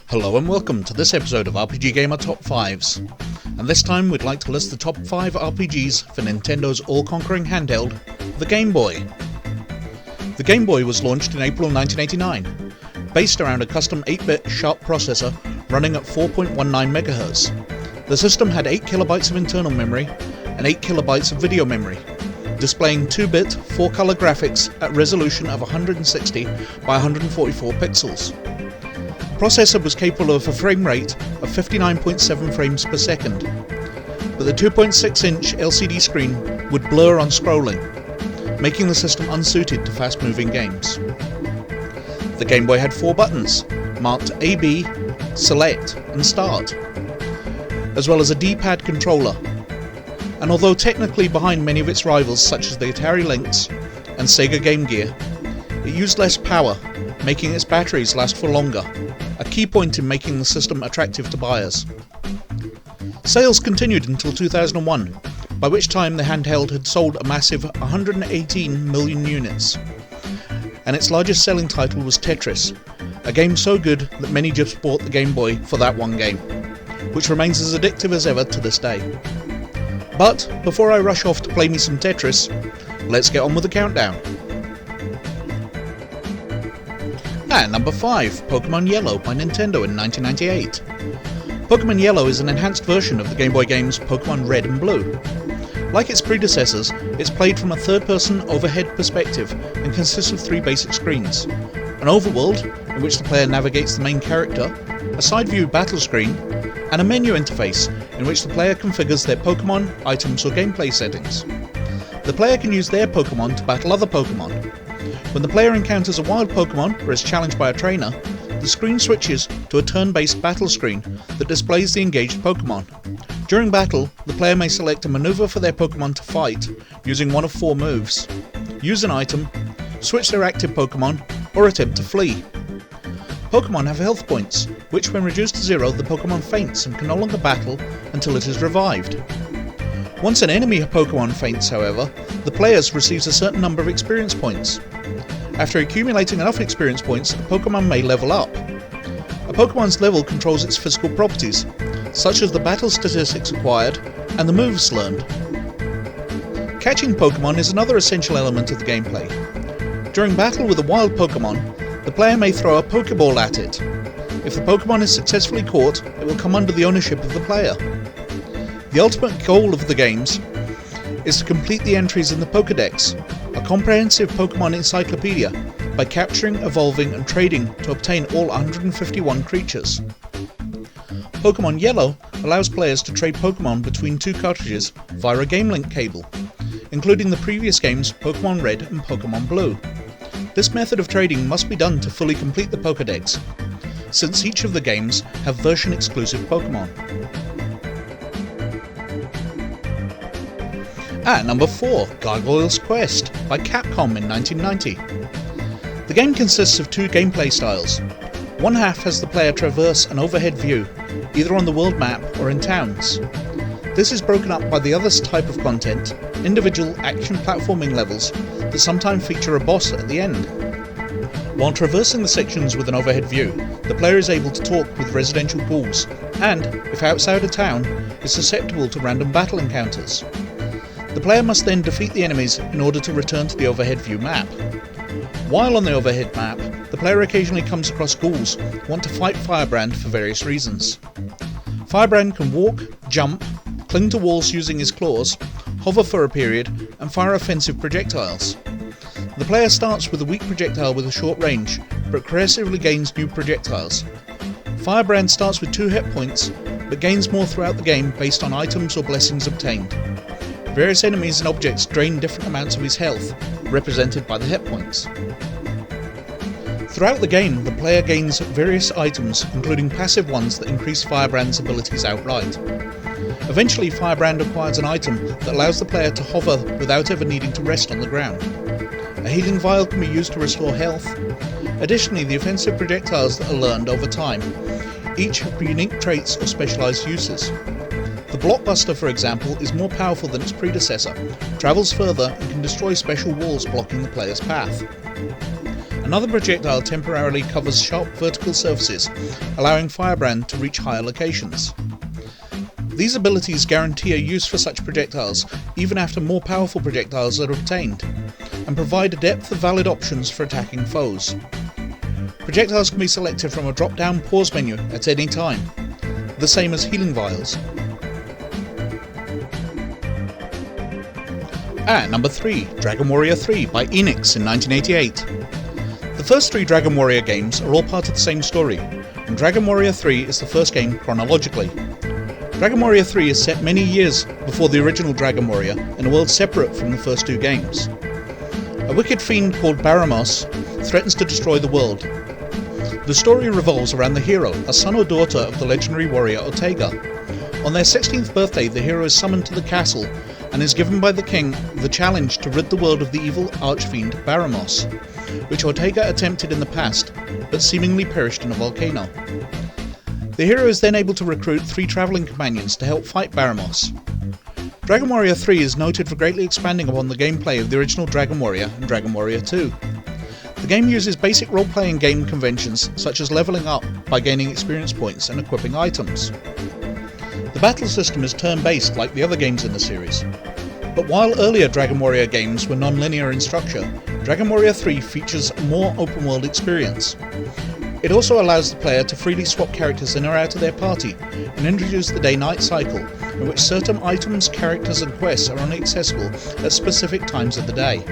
Hello and welcome to this episode of RPGGamer Top 5s, and this time we'd like to list the top 5 RPGs for Nintendo's all-conquering handheld, the Game Boy. The Game Boy was launched in April 1989, based around a custom 8-bit Sharp processor running at 4.19 MHz. The system had 8 kilobytes of internal memory and 8 kilobytes of video memory, displaying 2-bit 4-color graphics at resolution of 160 by 144 pixels. The processor was capable of a frame rate of 59.7 frames per second, but the 2.6-inch LCD screen would blur on scrolling, making the system unsuited to fast-moving games. The Game Boy had 4 buttons, marked AB, Select and Start, as well as a D-pad controller, and although technically behind many of its rivals such as the Atari Lynx and Sega Game Gear, it used less power, making its batteries last for longer, a key point in making the system attractive to buyers. Sales continued until 2001, by which time the handheld had sold a massive 118 million units, and its largest selling title was Tetris, a game so good that many just bought the Game Boy for that one game, which remains as addictive as ever to this day. But before I rush off to play me some Tetris, let's get on with the countdown. At number 5, Pokemon Yellow by Nintendo in 1998. Pokemon Yellow is an enhanced version of the Game Boy games Pokemon Red and Blue. Like its predecessors, it's played from a third-person overhead perspective and consists of 3 basic screens: an overworld, in which the player navigates the main character, a side-view battle screen, and a menu interface, in which the player configures their Pokemon, items or gameplay settings. The player can use their Pokemon to battle other Pokemon. When the player encounters a wild Pokemon or is challenged by a trainer, the screen switches to a turn-based battle screen that displays the engaged Pokemon. During battle, the player may select a maneuver for their Pokemon to fight, using one of 4 moves, use an item, switch their active Pokemon, or attempt to flee. Pokemon have health points, which when reduced to 0, the Pokemon faints and can no longer battle until it is revived. Once an enemy Pokemon faints, however, the player receives a certain number of experience points. After accumulating enough experience points, a Pokemon may level up. A Pokemon's level controls its physical properties, such as the battle statistics acquired and the moves learned. Catching Pokemon is another essential element of the gameplay. During battle with a wild Pokemon, the player may throw a Pokeball at it. If the Pokemon is successfully caught, it will come under the ownership of the player. The ultimate goal of the games is to complete the entries in the Pokédex, a comprehensive Pokemon encyclopedia, by capturing, evolving and trading to obtain all 151 creatures. Pokemon Yellow allows players to trade Pokemon between 2 cartridges via a Game Link cable, including the previous games Pokemon Red and Pokemon Blue. This method of trading must be done to fully complete the Pokédex, since each of the games have version-exclusive Pokemon. At number 4, Gargoyle's Quest by Capcom in 1990. The game consists of 2 gameplay styles. One half has the player traverse an overhead view, either on the world map or in towns. This is broken up by the other type of content, individual action platforming levels that sometimes feature a boss at the end. While traversing the sections with an overhead view, the player is able to talk with residential ghouls, and, if outside a town, is susceptible to random battle encounters. The player must then defeat the enemies in order to return to the overhead view map. While on the overhead map, the player occasionally comes across ghouls who want to fight Firebrand for various reasons. Firebrand can walk, jump, cling to walls using his claws, hover for a period, and fire offensive projectiles. The player starts with a weak projectile with a short range, but progressively gains new projectiles. Firebrand starts with 2 hit points, but gains more throughout the game based on items or blessings obtained. Various enemies and objects drain different amounts of his health, represented by the hit points. Throughout the game, the player gains various items, including passive ones that increase Firebrand's abilities outright. Eventually, Firebrand acquires an item that allows the player to hover without ever needing to rest on the ground. A healing vial can be used to restore health. Additionally, the offensive projectiles that are learned over time each have unique traits or specialised uses. The blockbuster, for example, is more powerful than its predecessor, travels further, and can destroy special walls blocking the player's path. Another projectile temporarily covers sharp vertical surfaces, allowing Firebrand to reach higher locations. These abilities guarantee a use for such projectiles even after more powerful projectiles are obtained, and provide a depth of valid options for attacking foes. Projectiles can be selected from a drop-down pause menu at any time, the same as healing vials. At number 3, Dragon Warrior 3 by Enix in 1988. The first 3 Dragon Warrior games are all part of the same story, and Dragon Warrior 3 is the first game chronologically. Dragon Warrior 3 is set many years before the original Dragon Warrior in a world separate from the first 2 games. A wicked fiend called Baramos threatens to destroy the world. The story revolves around the hero, a son or daughter of the legendary warrior Ortega. On their 16th birthday, the hero is summoned to the castle and is given by the king the challenge to rid the world of the evil archfiend Baramos, which Ortega attempted in the past, but seemingly perished in a volcano. The hero is then able to recruit 3 travelling companions to help fight Baramos. Dragon Warrior 3 is noted for greatly expanding upon the gameplay of the original Dragon Warrior and Dragon Warrior 2. The game uses basic role-playing game conventions such as levelling up by gaining experience points and equipping items. The battle system is turn-based like the other games in the series, but while earlier Dragon Warrior games were non-linear in structure, Dragon Warrior 3 features a more open-world experience. It also allows the player to freely swap characters in or out of their party and introduce the day-night cycle, in which certain items, characters and quests are only accessible at specific times of the day.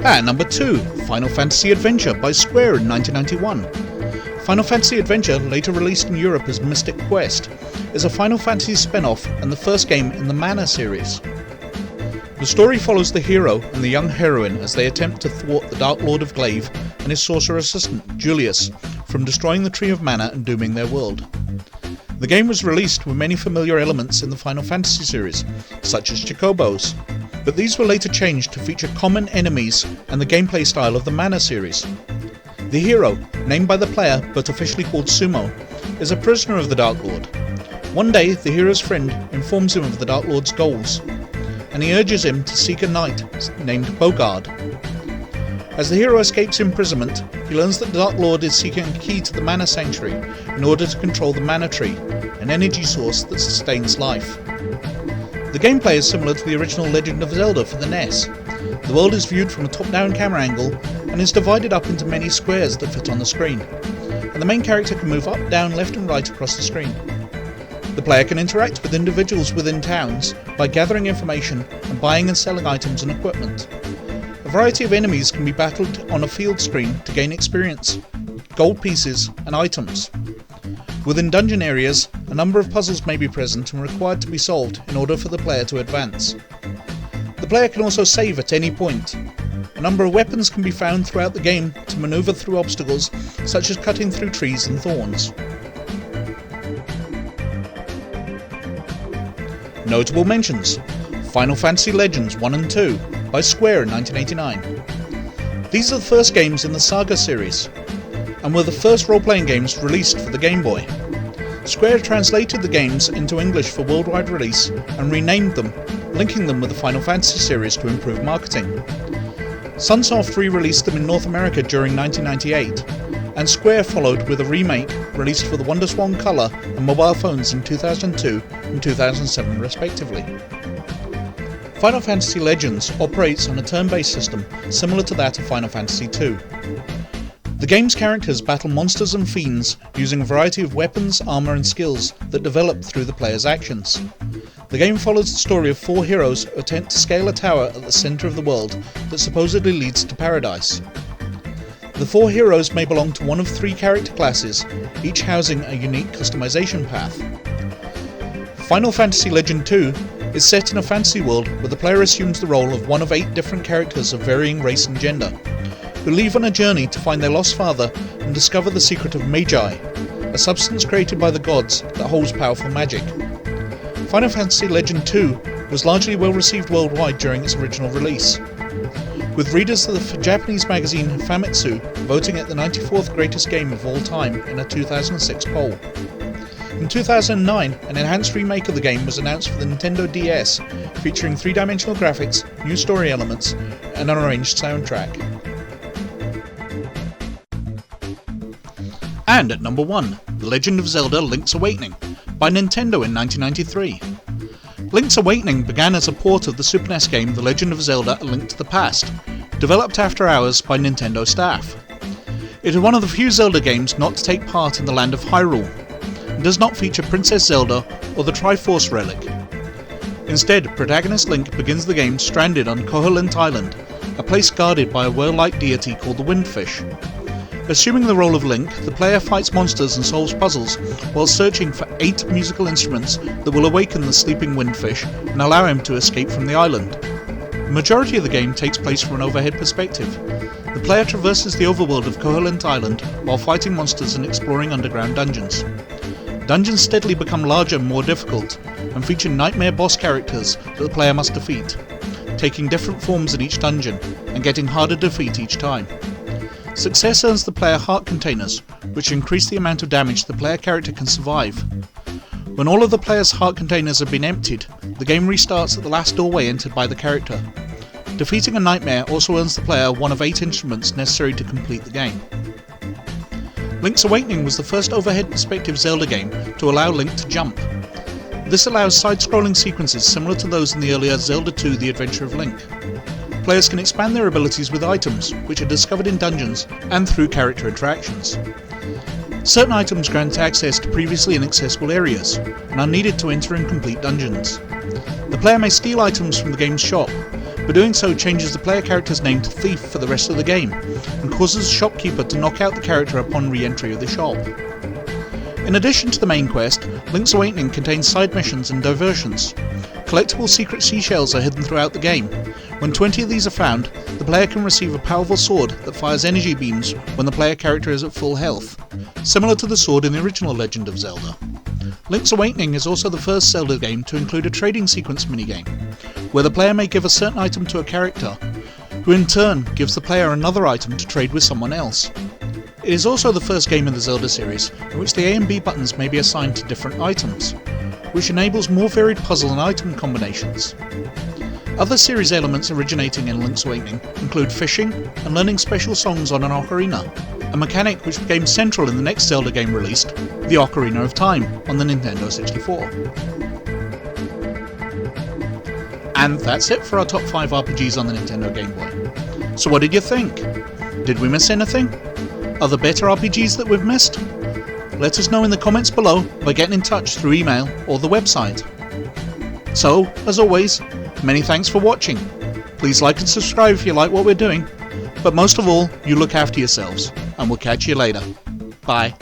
At number 2, Final Fantasy Adventure by Square in 1991. Final Fantasy Adventure, later released in Europe as Mystic Quest, is a Final Fantasy spin-off and the first game in the Mana series. The story follows the hero and the young heroine as they attempt to thwart the Dark Lord of Glaive and his sorcerer assistant, Julius, from destroying the Tree of Mana and dooming their world. The game was released with many familiar elements in the Final Fantasy series, such as chocobos, but these were later changed to feature common enemies and the gameplay style of the Mana series. The hero, named by the player but officially called Sumo, is a prisoner of the Dark Lord. One day, the hero's friend informs him of the Dark Lord's goals, and he urges him to seek a knight named Bogard. As the hero escapes imprisonment, he learns that the Dark Lord is seeking a key to the Mana Sanctuary in order to control the Mana Tree, an energy source that sustains life. The gameplay is similar to the original Legend of Zelda for the NES. The world is viewed from a top-down camera angle and is divided up into many squares that fit on the screen, and the main character can move up, down, left and right across the screen. The player can interact with individuals within towns by gathering information and buying and selling items and equipment. A variety of enemies can be battled on a field screen to gain experience, gold pieces and items. Within dungeon areas, a number of puzzles may be present and required to be solved in order for the player to advance. The player can also save at any point. A number of weapons can be found throughout the game to maneuver through obstacles such as cutting through trees and thorns. Notable mentions: Final Fantasy Legends 1 and 2 by Square in 1989. These are the first games in the Saga series, and were the first role-playing games released for the Game Boy. Square translated the games into English for worldwide release and renamed them, linking them with the Final Fantasy series to improve marketing. Sunsoft re-released them in North America during 1998, and Square followed with a remake released for the WonderSwan Color and mobile phones in 2002 and 2007 respectively. Final Fantasy Legends operates on a turn-based system similar to that of Final Fantasy II. The game's characters battle monsters and fiends using a variety of weapons, armour and skills that develop through the player's actions. The game follows the story of 4 heroes who attempt to scale a tower at the centre of the world that supposedly leads to paradise. The 4 heroes may belong to one of 3 character classes, each housing a unique customization path. Final Fantasy Legend 2 is set in a fantasy world where the player assumes the role of one of 8 different characters of varying race and gender, who leave on a journey to find their lost father and discover the secret of Magi, a substance created by the gods that holds powerful magic. Final Fantasy Legend 2 was largely well received worldwide during its original release. with readers of the Japanese magazine Famitsu voting it the 94th greatest game of all time in a 2006 poll. In 2009, an enhanced remake of the game was announced for the Nintendo DS, featuring three-dimensional graphics, new story elements, and an arranged soundtrack. And at number 1, The Legend of Zelda: Link's Awakening, by Nintendo in 1993. Link's Awakening began as a port of the Super NES game The Legend of Zelda: A Link to the Past, developed after hours by Nintendo staff. It is one of the few Zelda games not to take part in the land of Hyrule, and does not feature Princess Zelda or the Triforce relic. Instead, protagonist Link begins the game stranded on Koholint Island, a place guarded by a whale-like deity called the Windfish. Assuming the role of Link, the player fights monsters and solves puzzles while searching for 8 musical instruments that will awaken the sleeping Windfish and allow him to escape from the island. The majority of the game takes place from an overhead perspective. The player traverses the overworld of Koholint Island while fighting monsters and exploring underground dungeons. Dungeons steadily become larger and more difficult, and feature nightmare boss characters that the player must defeat, taking different forms in each dungeon and getting harder to defeat each time. Success earns the player heart containers, which increase the amount of damage the player character can survive. When all of the player's heart containers have been emptied, the game restarts at the last doorway entered by the character. Defeating a nightmare also earns the player one of 8 instruments necessary to complete the game. Link's Awakening was the first overhead perspective Zelda game to allow Link to jump. This allows side-scrolling sequences similar to those in the earlier Zelda 2: The Adventure of Link. Players can expand their abilities with items, which are discovered in dungeons and through character interactions. Certain items grant access to previously inaccessible areas, and are needed to enter and complete dungeons. The player may steal items from the game's shop, but doing so changes the player character's name to Thief for the rest of the game, and causes the shopkeeper to knock out the character upon re-entry of the shop. In addition to the main quest, Link's Awakening contains side missions and diversions. Collectible secret seashells are hidden throughout the game. When 20 of these are found, the player can receive a powerful sword that fires energy beams when the player character is at full health, similar to the sword in the original Legend of Zelda. Link's Awakening is also the first Zelda game to include a trading sequence minigame, where the player may give a certain item to a character, who in turn gives the player another item to trade with someone else. It is also the first game in the Zelda series in which the A and B buttons may be assigned to different items, which enables more varied puzzle and item combinations. Other series elements originating in Link's Awakening include fishing and learning special songs on an ocarina, a mechanic which became central in the next Zelda game released, the Ocarina of Time, on the Nintendo 64. And that's it for our top 5 RPGs on the Nintendo Game Boy. So what did you think? Did we miss anything? Are there better RPGs that we've missed? Let us know in the comments below by getting in touch through email or the website. So, as always, many thanks for watching. Please like and subscribe if you like what we're doing, but most of all, you look after yourselves, and we'll catch you later. Bye.